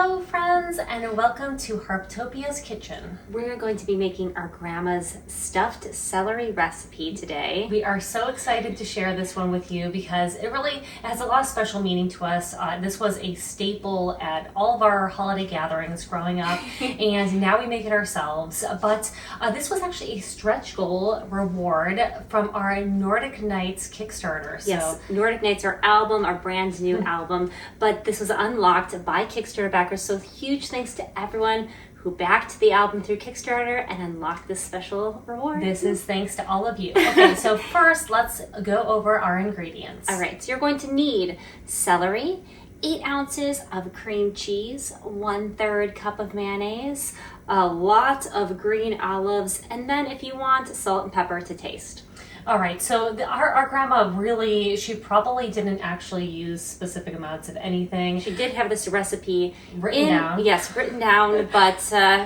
Hello friends, and welcome to Harptopia's Kitchen. We're going to be making our grandma's stuffed celery recipe today. We are so excited to share this one with you because it has a lot of special meaning to us. This was a staple at all of our holiday gatherings growing up, and now we make it ourselves. But this was actually a stretch goal reward from our Nordic Nights Kickstarter. Yes, Nordic Nights, our album, our brand new album, but this was unlocked by Kickstarter backers, so huge thanks to everyone who backed the album through Kickstarter and unlocked this special reward. This is thanks to all of you. Okay, so first let's go over our ingredients. All right, so you're going to need celery, 8 ounces of cream cheese, 1/3 cup of mayonnaise, a lot of green olives, and then if you want, salt and pepper to taste. All right, so our grandma really, she probably didn't actually use specific amounts of anything. She did have this recipe written down. Yes, written down, but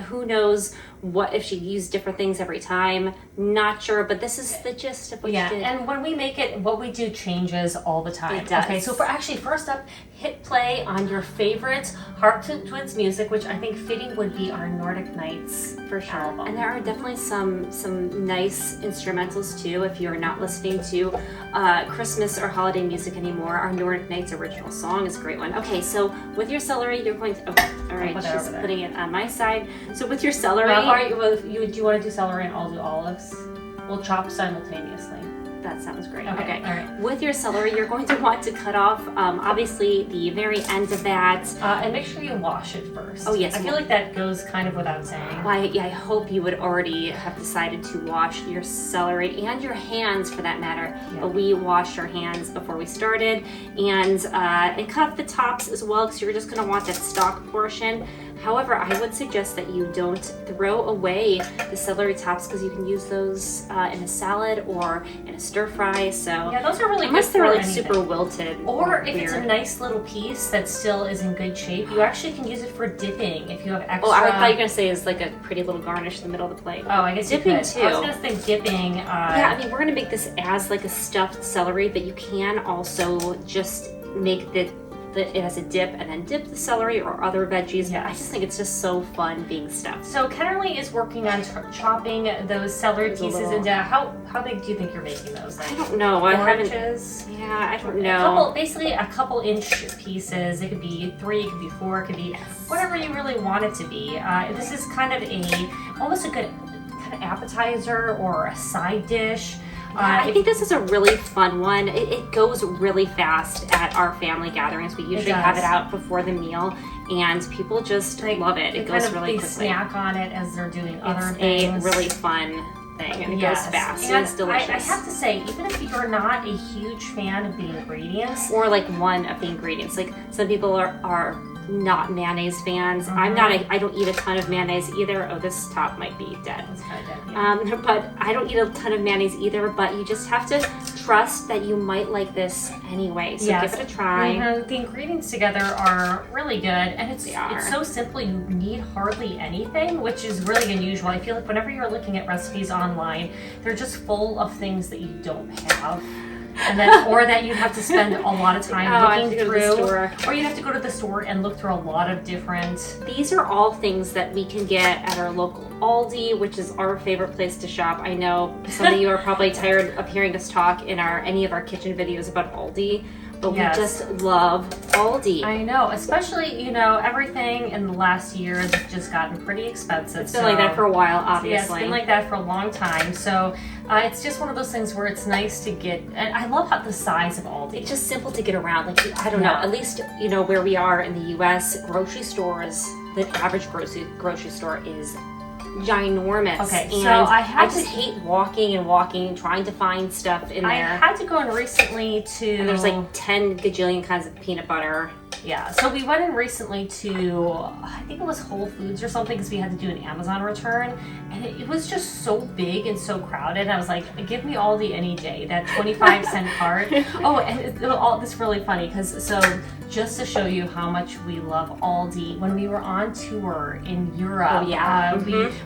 who knows what if she used different things every time. Not sure, but this is the gist of what she did. And when we make it, what we do changes all the time. It does. Okay, so first up, hit play on your favorite Harp Twins music, which I think fitting would be our Nordic Nights for sure. album. And there are definitely some nice instrumentals too. If you're not listening to Christmas or holiday music anymore, our Nordic Nights original song is a great one. Okay, so with your celery, you're going to. All right, she's putting it on my side. So with your celery, do you want to do celery and I'll do olives? We'll chop simultaneously. That sounds great. Okay. All right. With your celery, you're going to want to cut off, obviously, the very end of that. And make sure you wash it first. Oh, yes. I feel like that goes kind of without saying. Well, I hope you would already have decided to wash your celery and your hands, for that matter. Yeah. But we washed our hands before we started, and cut off the tops as well, because you're just going to want that stalk portion. However, I would suggest that you don't throw away the celery tops, because you can use those in a salad or in a stir fry. So yeah, those are really unless good they're for like anything. super wilted. Or if weird. it's a nice little piece that still is in good shape, you actually can use it for dipping if you have extra. Oh, I thought you were gonna say is like a pretty little garnish in the middle of the plate. Oh, I guess dipping you could. too. I was gonna say dipping. Yeah, I mean we're gonna make this as like a stuffed celery, but you can also just make it as a dip and then dip the celery or other veggies. Yes. I just think it's just so fun being stuffed. So Kennerly is working on chopping those celery pieces into how big do you think you're making those? Like I don't know. 4 I haven't. inches? Yeah, I don't know. Basically a couple inch pieces. It could be 3, it could be 4, it could be whatever you really want it to be. This is kind of almost a good kind of appetizer or a side dish. I think this is a really fun one. It goes really fast at our family gatherings. We usually have it out before the meal, and people just love it. It goes really quickly. They snack on it as they're doing other things. It's a really fun thing, and it goes fast. And it's delicious. I have to say, even if you're not a huge fan of the ingredients, or like one of the ingredients, like some people are not mayonnaise fans. I'm not. I don't eat a ton of mayonnaise either. Oh, this top might be dead. It's kind of dead. Yeah. But I don't eat a ton of mayonnaise either. But you just have to trust that you might like this anyway. So give it a try. Mm-hmm. The ingredients together are really good, and it's so simple. You need hardly anything, which is really unusual. I feel like whenever you're looking at recipes online, they're just full of things that you don't have. And then, or that you have to spend a lot of time looking through, or you have to go to the store and look through a lot of different. These are all things that we can get at our local Aldi, which is our favorite place to shop. I know some of you are probably tired of hearing us talk in any of our kitchen videos about Aldi, but we just love Aldi. I know, especially, everything in the last year has just gotten pretty expensive. It's been like that for a while, obviously. Yeah, it's been like that for a long time. So it's just one of those things where it's nice to get, and I love the size of Aldi. It's just simple to get around. Like, I don't know, at least, where we are in the U.S., grocery stores, the average grocery store is ginormous. Okay, and so I just hate walking, trying to find stuff in there. I had to go in recently to... And there's like 10 gajillion kinds of peanut butter. Yeah, so we went in recently to, I think it was Whole Foods or something, because we had to do an Amazon return, and it was just so big and so crowded, and I was like, give me Aldi any day, that 25-cent cart. Oh, and all this really funny, because just to show you how much we love Aldi, when we were on tour in Europe,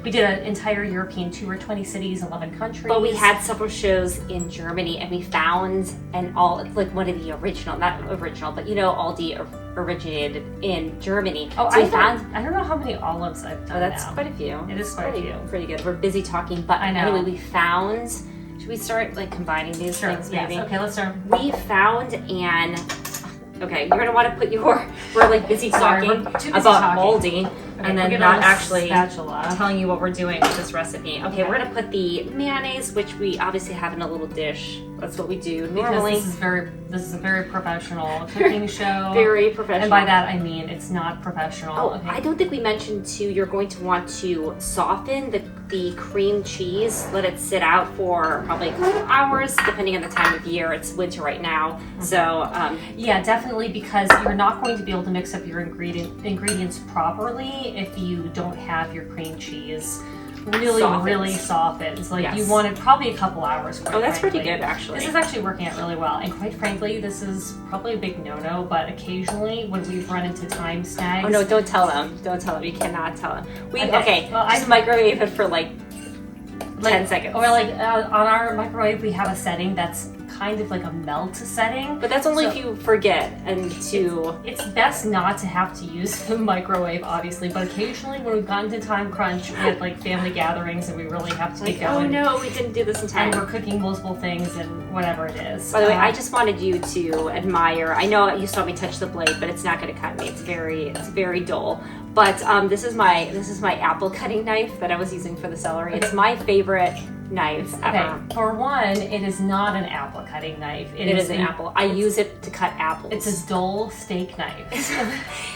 we did an entire European tour, 20 cities, 11 countries. But we had several shows in Germany, and we found one of the original, not original, but Aldi originated in Germany. Oh, so I don't know how many olives I've done. Oh, that's now. quite a few. It is quite a few. Pretty good. We're busy talking, but I know. anyway, we found. Should we start like combining these things? Maybe. Yes. Okay, let's start. We found an. Okay, you're gonna want to put your. We're like busy talking about Aldi, and then not actually telling you what we're doing with this recipe. Okay, we're gonna put the mayonnaise, which we obviously have in a little dish. That's what we do normally. This is a very professional cooking show. Very professional. And by that I mean it's not professional. Oh, okay. I don't think we mentioned too. You're going to want to soften the cream cheese. Let it sit out for probably a couple hours, depending on the time of year. It's winter right now, so yeah, definitely, because you're not going to be able to mix up your ingredients properly if you don't have your cream cheese really softened. So like you want it probably a couple hours. Oh, that's pretty good actually. This is actually working out really well, and quite frankly, this is probably a big no-no. But occasionally, when we've run into time snags. Oh no! Don't tell them. Don't tell them. You cannot tell them. Okay. Well, just microwave it for like 10 seconds. Or like on our microwave, we have a setting that's kind of like a melt setting. But that's only if you forget and to... It's best not to have to use the microwave, obviously, but occasionally when we've gotten to time crunch with like family gatherings and we really have to get going. Oh no, we didn't do this in time. And we're cooking multiple things and whatever it is. By the way, I just wanted you to admire, I know you saw me touch the blade, but it's not going to cut me. It's very dull. But this is my apple cutting knife that I was using for the celery. It's my favorite knife ever. Okay. For one, it is not an apple cutting knife. It is an apple. I use it to cut apples. It's a dull steak knife.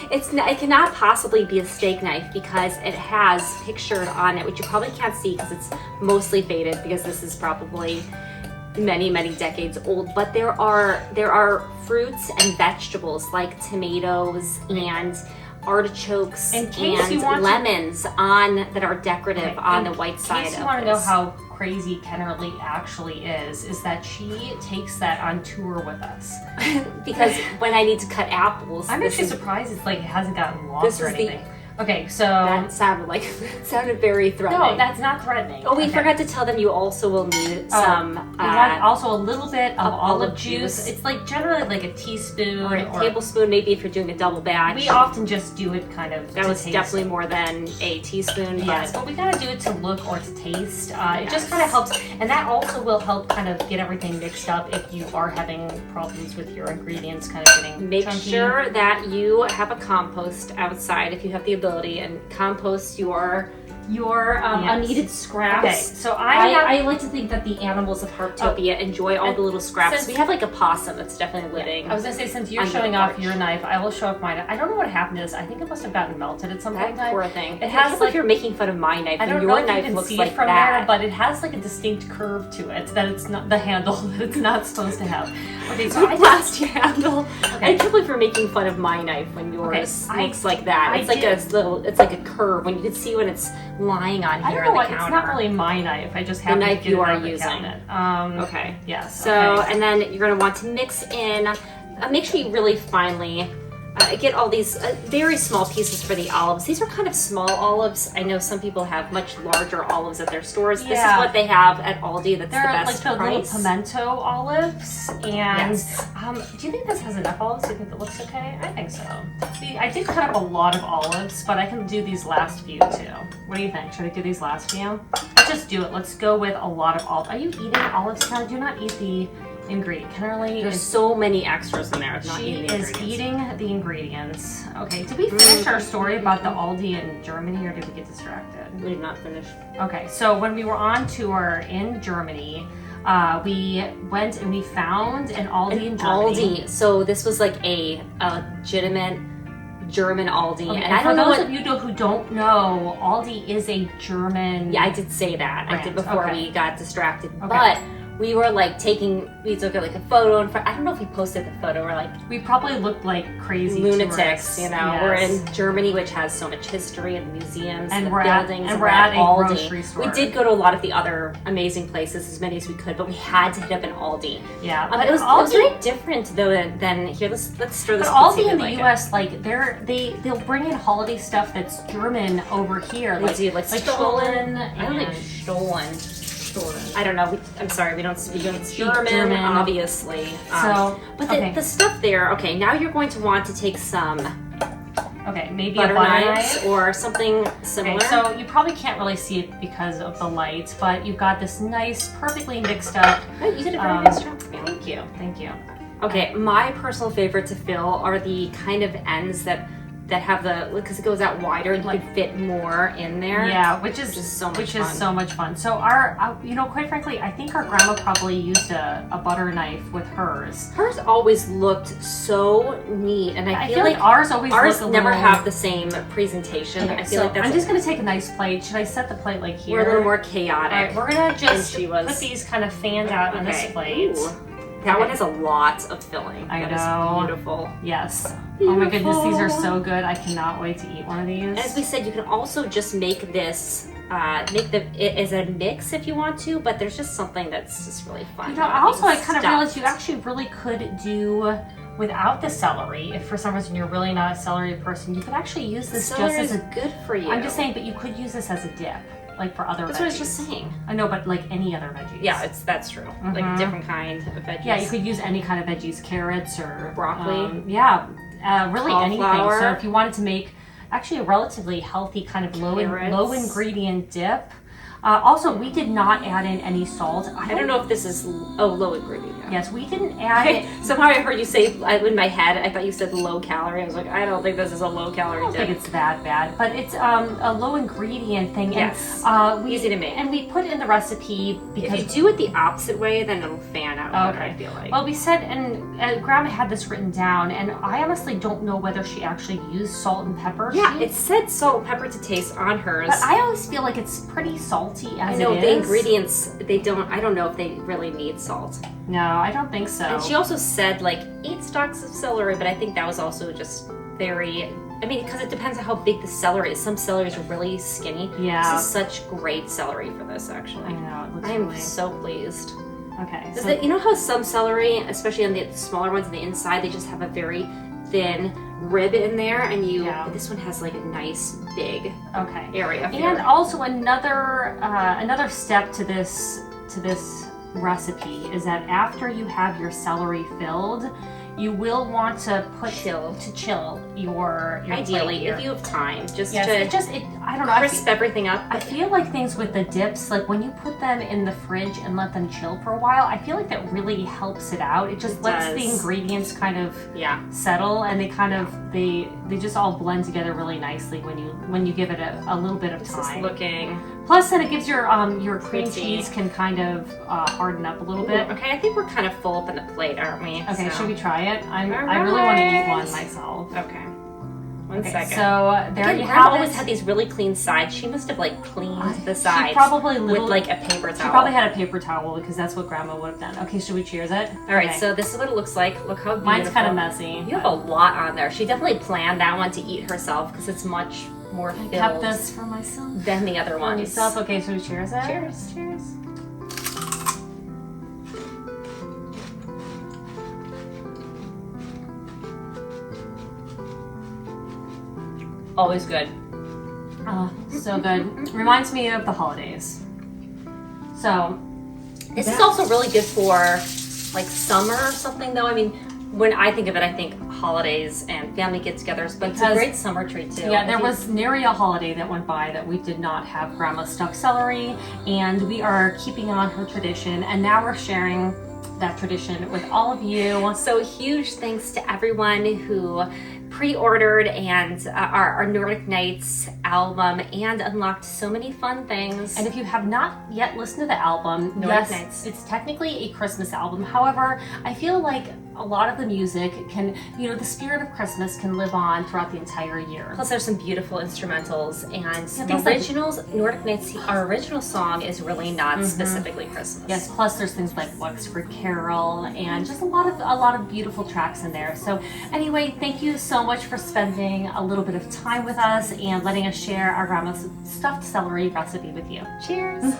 It cannot possibly be a steak knife because it has pictured on it, which you probably can't see because it's mostly faded because this is probably many decades old, but there are fruits and vegetables like tomatoes and artichokes and lemons that are decorative on the white side of this. In case you want to know how crazy Kennerly actually is that she takes that on tour with us. Because when I need to cut apples, I'm actually surprised it hasn't gotten lost or anything. Okay, so that sounded very threatening. No, that's not threatening. Oh, we forgot to tell them you also will need some. Also a little bit of olive juice. It's like generally like a teaspoon or a tablespoon, maybe if you're doing a double batch. We often just do it kind of. That was definitely more than a teaspoon. Yes, but we gotta do it to look or to taste. It just kind of helps, and that also will help kind of get everything mixed up if you are having problems with your ingredients kind of getting Make chunky. Sure that you have a compost outside if you have the ability, and compost your unneeded scraps. Okay, so I like to think that the animals of Harptopia enjoy all the little scraps. We have like a possum that's definitely living. I was gonna say, since you're showing off your knife, I will show off mine. I don't know what happened to this. I think it must have gotten melted at some point in time. Poor thing. It has like you're making fun of my knife. I don't and know your if knife you can looks see like it from that. there, but it has like a distinct curve to it that it's not the handle that it's not supposed to have. Okay, so I blast your handle. Okay. I can't believe you're making fun of my knife when yours looks like that. It's like a curve when you can see when it's lying on here on the counter. It's not really my knife. I just have the knife you are using. Okay. Yes. So and then you're going to want to mix in. Make sure you really finely get all these very small pieces for the olives. These are kind of small olives. I know some people have much larger olives at their stores. Yeah. This is what they have at Aldi. That's the best like the price. Little pimento olives. And do you think this has enough olives? Do you think it looks okay? I think so. I did cut up a lot of olives, but I can do these last few too. What do you think? Should I do these last few? Let's just do it. Let's go with a lot of olives. Are you eating olives, Kelly? Do not eat the ingredient. There's so many extras in there. She is eating the ingredients. Okay, did we finish our story about the Aldi in Germany, or did we get distracted? We did not finish. Okay, so when we were on tour in Germany, we went and we found an Aldi in Germany. Aldi. So this was like a legitimate German Aldi. Okay, and I don't know know of you who don't know, Aldi is a German. Yeah, I did say that. brand. I did before we got distracted. Okay. But we were like we took like a photo in front. I don't know if we posted the photo. We're like, we probably looked like crazy lunatics, tourists. you know. Yes. We're in Germany, which has so much history and museums and we're buildings. And we're at a Aldi. grocery store. We did go to a lot of the other amazing places, as many as we could, but we had to hit up an Aldi. Yeah, but it was very different though than here. Let's stir this. But Aldi in the U.S., like they'll bring in holiday stuff that's German over here. They do like stolen. I don't think stolen. I don't know. I'm sorry, we don't speak German, German, obviously. But the stuff there. Okay, now you're going to want to take some. Okay, maybe butter a butter knives knife or something similar. Okay, so you probably can't really see it because of the light, but you've got this nice, perfectly mixed up. Oh, you did a very nice job. Thank you, thank you. Okay, my personal favorite to fill are the kind of ends that have the, because it goes out wider and you can fit more in there. Yeah, which is so much fun. So much fun. So our, quite frankly, I think our grandma probably used a butter knife with hers. Hers always looked so neat, and I feel like ours never have the same presentation. Okay, I feel like that's. I'm just gonna take a nice plate. Should I set the plate like here? We're a little more chaotic. All right, we're gonna just put these kind of fanned out on this plate. Ooh. That one has a lot of filling. I know. That is beautiful. Yes. Beautiful. Oh my goodness, these are so good. I cannot wait to eat one of these. As we said, you can also just make this, it as a mix if you want to, but there's just something that's just really fun. Also, I kind of realized you actually really could do without the celery. If for some reason you're really not a celery person, you could actually use this celery just as is good for you. I'm just saying, but you could use this as a dip. Like for other That's veggies. what I was just saying. I know, but like any other veggies. Yeah, that's true. Like a different kind of veggies. Yeah, you could use any kind of veggies, carrots or broccoli. Really anything. So if you wanted to make actually a relatively healthy kind of low ingredient dip. Also, we did not add in any salt. I don't know if this is low ingredient. Yes, we didn't add it. Somehow I heard you say, in my head, I thought you said low calorie. I was like, I don't think this is a low calorie dip. I don't think it's that bad, but it's a low ingredient thing. Yes, easy to make. And we put in the recipe because if you do it the opposite way, then it'll fan out better, I feel like. Well, we said, and Grandma had this written down, and I honestly don't know whether she actually used salt and pepper. Yeah, it said salt and pepper to taste on hers. But I always feel like it's pretty salty as I know it is. The ingredients, I don't know if they really need salt. No, I don't think so. And she also said like 8 stalks of celery, but I think that was also just very, because it depends on how big the celery is. Some celery is really skinny. Yeah. This is such great celery for this, actually. I know, it looks I'm so pleased. Okay. So you know how some celery, especially on the smaller ones on the inside, they just have a very thin rib in there, and this one has like a nice big area. And also another step to this recipe is that after you have your celery filled, you will want to chill your ideally if you have time, I don't know, crisp everything up. I feel like things with the dips, like when you put them in the fridge and let them chill for a while, I feel like that really helps it out. It just lets the ingredients kind of settle, and they just all blend together really nicely when you give it a little bit of time. Plus, then it gives your cream cheese can kind of harden up a little bit. Okay, I think we're kind of full up in the plate, aren't we? Okay, should we try it? I really want to eat one myself. Okay. One second. So there you have it. Grandma always had these really clean sides. She must have cleaned the sides. She probably with a paper towel. She probably had a paper towel because that's what Grandma would have done. Okay, should we cheers it? All right. So this is what it looks like. Look how beautiful. Mine's kind of messy. You have a lot on there. She definitely planned that one to eat herself because it's much more filled. I kept this for myself. Than the other ones. Okay, should we cheers it? Cheers. Cheers. Always good. Oh, so good. Reminds me of the holidays. So, this is also really good for summer or something, though. When I think of it, I think holidays and family get-togethers, but it's a great summer treat too. Yeah, there was nary a holiday that went by that we did not have Grandma's stuffed celery, and we are keeping on her tradition, and now we're sharing that tradition with all of you. So huge thanks to everyone who pre-ordered and our Nordic Nights album and unlocked so many fun things. And if you have not yet listened to the album, Nordic Nights, it's technically a Christmas album. However, I feel like a lot of the music can, the spirit of Christmas can live on throughout the entire year. Plus there's some beautiful instrumentals, and the originals, Nordic Nights, our original song is really not specifically Christmas. Yes, plus there's things like Wexford Carol and just a lot of beautiful tracks in there. So anyway, thank you so much for spending a little bit of time with us and letting us share our grandma's stuffed celery recipe with you. Cheers!